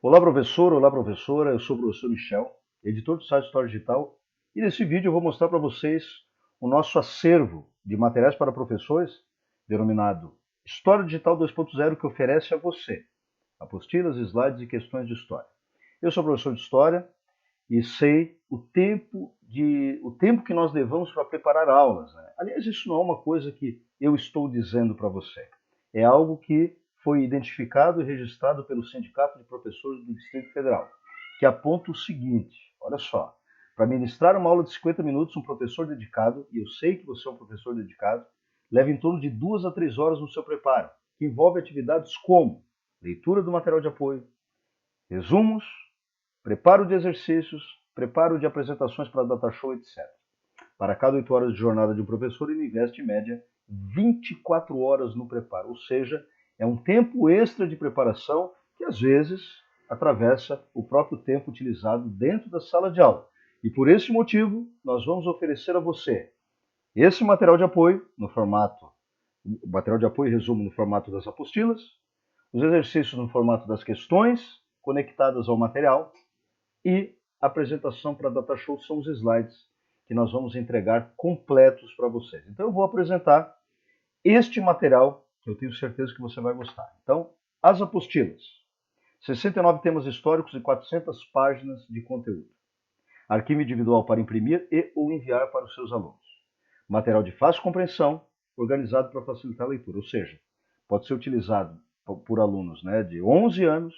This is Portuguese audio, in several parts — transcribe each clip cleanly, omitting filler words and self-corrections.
Olá, professor, olá, professora. Eu sou o professor Michel, editor do site História Digital, e nesse vídeo eu vou mostrar para vocês o nosso acervo de materiais para professores, denominado História Digital 2.0, que oferece a você apostilas, slides e questões de história. Eu sou professor de história e sei o tempo que nós levamos para preparar aulas, né? Aliás, isso não é uma coisa que eu estou dizendo para você. É algo que foi identificado e registrado pelo Sindicato de Professores do Distrito Federal, que aponta o seguinte: olha só, para ministrar uma aula de 50 minutos, um professor dedicado, e eu sei que você é um professor dedicado, leva em torno de 2 a 3 horas no seu preparo, que envolve atividades como leitura do material de apoio, resumos, preparo de exercícios, preparo de apresentações para data show, etc. Para cada 8 horas de jornada de um professor, ele investe em média 24 horas no preparo, ou seja, é um tempo extra de preparação que às vezes atravessa o próprio tempo utilizado dentro da sala de aula. E por esse motivo, nós vamos oferecer a você esse material de apoio no formato, o material de apoio e resumo no formato das apostilas, os exercícios no formato das questões conectadas ao material e a apresentação para data show são os slides que nós vamos entregar completos para vocês. Então eu vou apresentar este material que eu tenho certeza que você vai gostar. Então, as apostilas. 69 temas históricos e 400 páginas de conteúdo. Arquivo individual para imprimir e ou enviar para os seus alunos. Material de fácil compreensão, organizado para facilitar a leitura, ou seja, pode ser utilizado por alunos, né, de 11 anos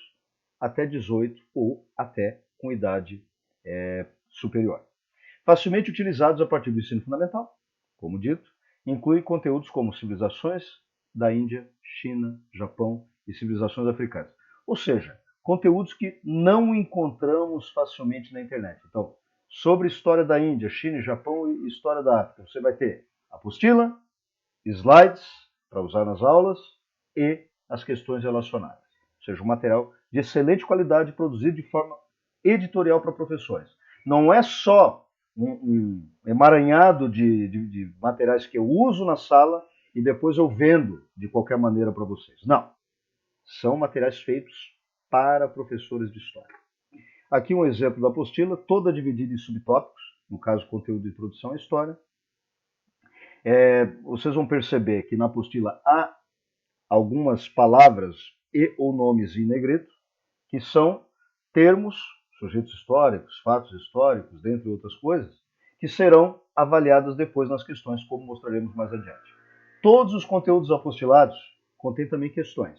até 18 ou até com idade superior. Facilmente utilizados a partir do ensino fundamental, como dito, inclui conteúdos como civilizações da Índia, China, Japão e civilizações africanas. Ou seja, conteúdos que não encontramos facilmente na internet. Então, sobre história da Índia, China e Japão e história da África, você vai ter apostila, slides para usar nas aulas e as questões relacionadas. Ou seja, um material de excelente qualidade produzido de forma editorial para professores. Não é só um emaranhado de materiais que eu uso na sala e depois eu vendo de qualquer maneira para vocês. Não. São materiais feitos para professores de história. Aqui um exemplo da apostila, toda dividida em subtópicos, no caso, conteúdo de introdução à história. Vocês vão perceber que na apostila há algumas palavras e ou nomes em negrito, que são termos, sujeitos históricos, fatos históricos, dentre outras coisas, que serão avaliadas depois nas questões, como mostraremos mais adiante. Todos os conteúdos apostilados contêm também questões,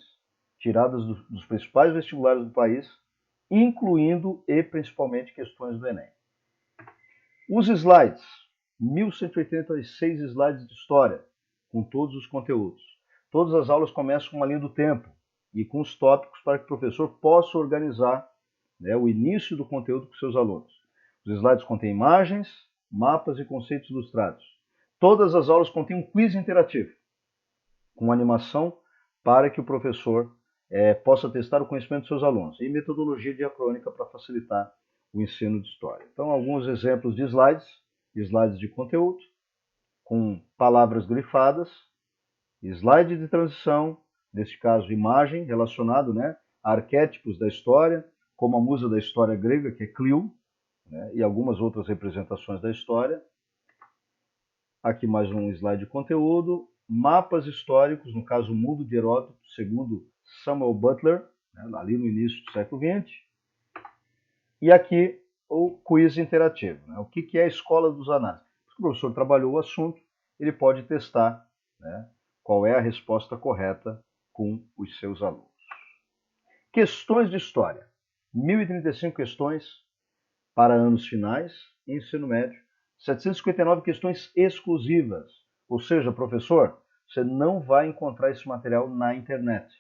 tiradas dos principais vestibulares do país, incluindo e principalmente questões do Enem. Os slides, 1186 slides de história, com todos os conteúdos. Todas as aulas começam com uma linha do tempo e com os tópicos para que o professor possa organizar, né, o início do conteúdo com seus alunos. Os slides contêm imagens, mapas e conceitos ilustrados. Todas as aulas contêm um quiz interativo, com animação para que o professor possa testar o conhecimento dos seus alunos, e metodologia diacrônica para facilitar o ensino de história. Então, alguns exemplos de slides de conteúdo, com palavras grifadas, slide de transição, neste caso imagem, relacionado, né, a arquétipos da história, como a musa da história grega, que é Clio, né, e algumas outras representações da história. Aqui mais um slide de conteúdo, mapas históricos, no caso o mundo de Heródoto, segundo Samuel Butler, né, ali no início do século XX. E aqui o quiz interativo, né, o que é a escola dos análises. Se o professor trabalhou o assunto, ele pode testar, né, qual é a resposta correta com os seus alunos. Questões de história. 1035 questões para anos finais e ensino médio. 759 questões exclusivas. Ou seja, professor, você não vai encontrar esse material na internet.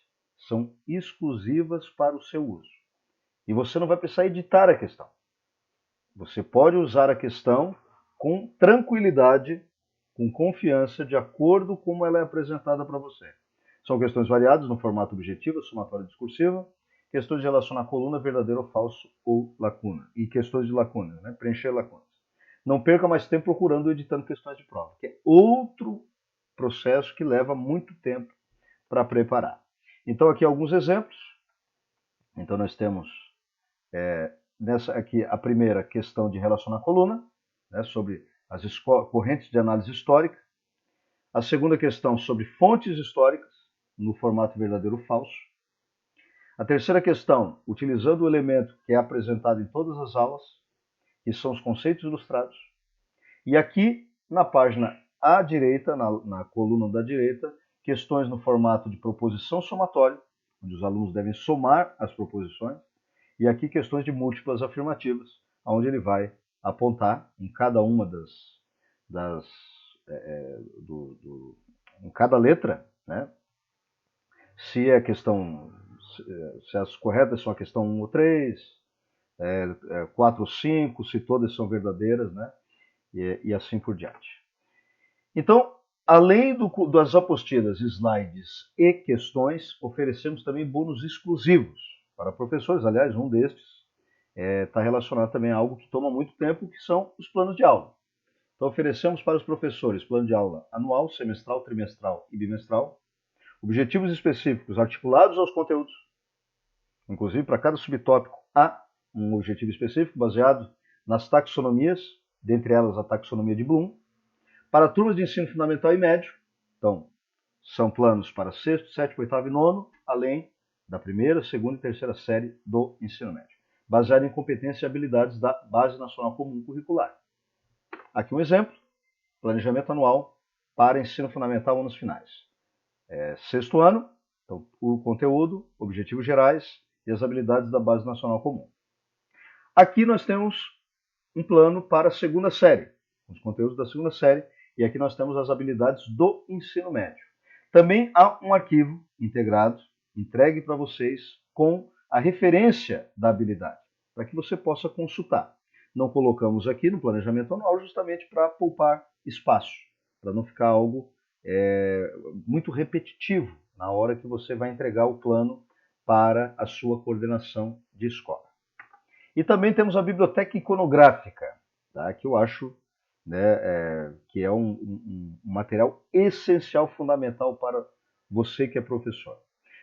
São exclusivas para o seu uso. E você não vai precisar editar a questão. Você pode usar a questão com tranquilidade, com confiança, de acordo com como ela é apresentada para você. São questões variadas no formato objetivo, somatória discursiva, questões de relacionar coluna, verdadeiro ou falso ou lacuna. E questões de lacunas, né? Preencher lacunas. Não perca mais tempo procurando ou editando questões de prova, que é outro processo que leva muito tempo para preparar. Então aqui alguns exemplos. Então nós temos Nessa aqui, a primeira questão de relacionar coluna, né, sobre as correntes de análise histórica. A segunda questão sobre fontes históricas, no formato verdadeiro ou falso. A terceira questão, utilizando o elemento que é apresentado em todas as aulas, que são os conceitos ilustrados. E aqui, na página à direita, na coluna da direita, questões no formato de proposição somatória, onde os alunos devem somar as proposições. E aqui questões de múltiplas afirmativas, onde ele vai apontar em cada uma em cada letra, né, se é questão, se as corretas são a questão 1 ou 3, 4 ou 5, se todas são verdadeiras, né, e assim por diante. Então, além das apostilas, slides e questões, oferecemos também bônus exclusivos para professores. Aliás, um destes está relacionado também a algo que toma muito tempo, que são os planos de aula. Então, oferecemos para os professores plano de aula anual, semestral, trimestral e bimestral, objetivos específicos articulados aos conteúdos. Inclusive, para cada subtópico há um objetivo específico baseado nas taxonomias, dentre elas a taxonomia de Bloom. Para turmas de ensino fundamental e médio, então, são planos para sexto, sétimo, oitavo e nono, além da primeira, segunda e terceira série do ensino médio, baseado em competências e habilidades da Base Nacional Comum Curricular. Aqui um exemplo, planejamento anual para ensino fundamental anos finais. Sexto ano, então, o conteúdo, objetivos gerais e as habilidades da Base Nacional Comum. Aqui nós temos um plano para a segunda série, os conteúdos da segunda série, e aqui nós temos as habilidades do ensino médio. Também há um arquivo integrado, entregue para vocês, com a referência da habilidade, para que você possa consultar. Não colocamos aqui no planejamento anual justamente para poupar espaço, para não ficar algo muito repetitivo na hora que você vai entregar o plano para a sua coordenação de escola. E também temos a biblioteca iconográfica, tá, que eu acho, né, que é um material essencial, fundamental para você que é professor.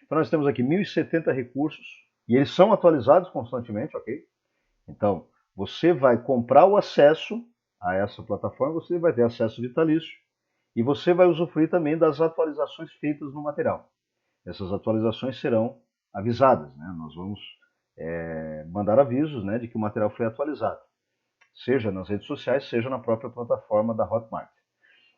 Então nós temos aqui 1.070 recursos, e eles são atualizados constantemente, ok? Então, você vai comprar o acesso a essa plataforma, você vai ter acesso vitalício, e você vai usufruir também das atualizações feitas no material. Essas atualizações serão avisadas, né? Nós vamos mandar avisos, né, de que o material foi atualizado, seja nas redes sociais, seja na própria plataforma da Hotmart.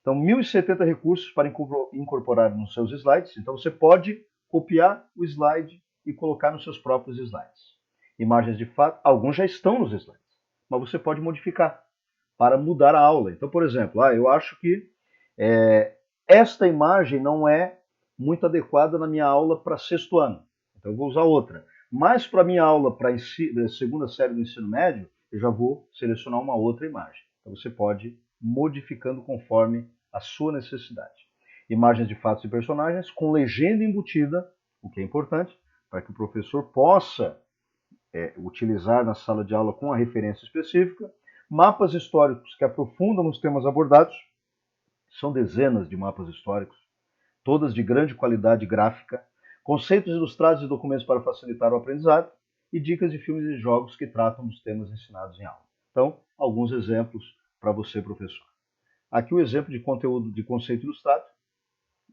Então, 1.070 recursos para incorporar nos seus slides. Então, você pode copiar o slide e colocar nos seus próprios slides. Imagens de fato, alguns já estão nos slides, mas você pode modificar para mudar a aula. Então, por exemplo, eu acho que esta imagem não é muito adequada na minha aula para sexto ano, então eu vou usar outra. Mas para a minha aula para a segunda série do ensino médio, eu já vou selecionar uma outra imagem. Então você pode ir modificando conforme a sua necessidade. Imagens de fatos e personagens com legenda embutida, o que é importante, para que o professor possa utilizar na sala de aula com a referência específica. Mapas históricos que aprofundam nos temas abordados. São dezenas de mapas históricos, todas de grande qualidade gráfica, conceitos ilustrados e documentos para facilitar o aprendizado e dicas de filmes e jogos que tratam dos temas ensinados em aula. Então, alguns exemplos para você, professor. Aqui o exemplo de conteúdo de conceito ilustrado.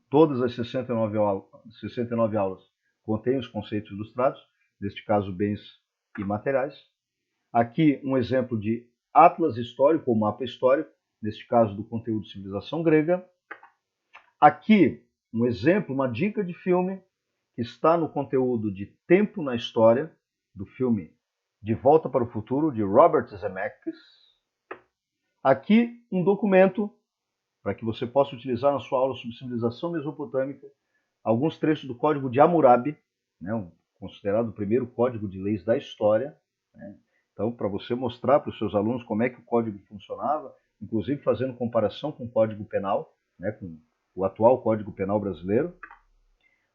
Todas as 69 aulas contêm os conceitos ilustrados, neste caso bens e materiais. Aqui um exemplo de atlas histórico ou mapa histórico, neste caso do conteúdo de civilização grega. Aqui um exemplo, uma dica de filme que está no conteúdo de Tempo na História, do filme De Volta para o Futuro, de Robert Zemeckis. Aqui um documento para que você possa utilizar na sua aula sobre civilização mesopotâmica, alguns trechos do Código de Hammurabi, né, considerado o primeiro código de leis da história, né? Então, para você mostrar para os seus alunos como é que o código funcionava, inclusive fazendo comparação com o Código Penal, né, com o atual Código Penal brasileiro.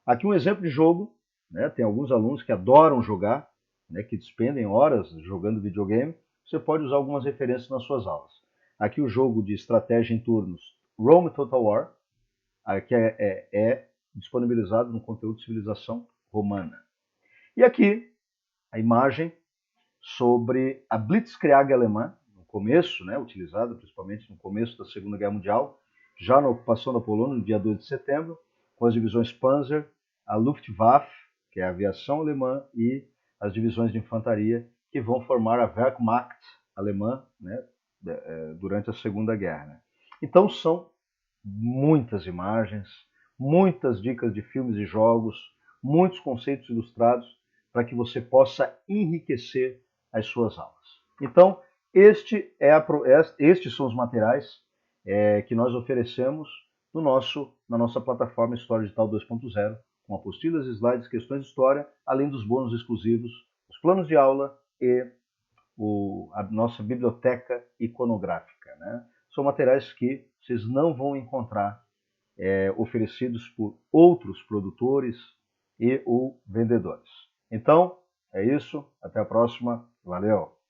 Aqui um exemplo de jogo, né, tem alguns alunos que adoram jogar, né, que despendem horas jogando videogame. Você pode usar algumas referências nas suas aulas. Aqui o jogo de estratégia em turnos Rome Total War, que é disponibilizado no conteúdo de civilização romana. E aqui a imagem sobre a Blitzkrieg alemã, no começo, né, utilizada principalmente no começo da Segunda Guerra Mundial, já na ocupação da Polônia, no dia 2 de setembro, com as divisões Panzer, a Luftwaffe, que é a aviação alemã, e as divisões de infantaria, que vão formar a Wehrmacht alemã, né, durante a Segunda Guerra. Né. Então são muitas imagens, muitas dicas de filmes e jogos, muitos conceitos ilustrados para que você possa enriquecer as suas aulas. Então, estes são os materiais que nós oferecemos na nossa plataforma História Digital 2.0, com apostilas, slides, questões de história, além dos bônus exclusivos, os planos de aula e a nossa biblioteca iconográfica. Né? São materiais que vocês não vão encontrar oferecidos por outros produtores e ou vendedores. Então, é isso. Até a próxima. Valeu!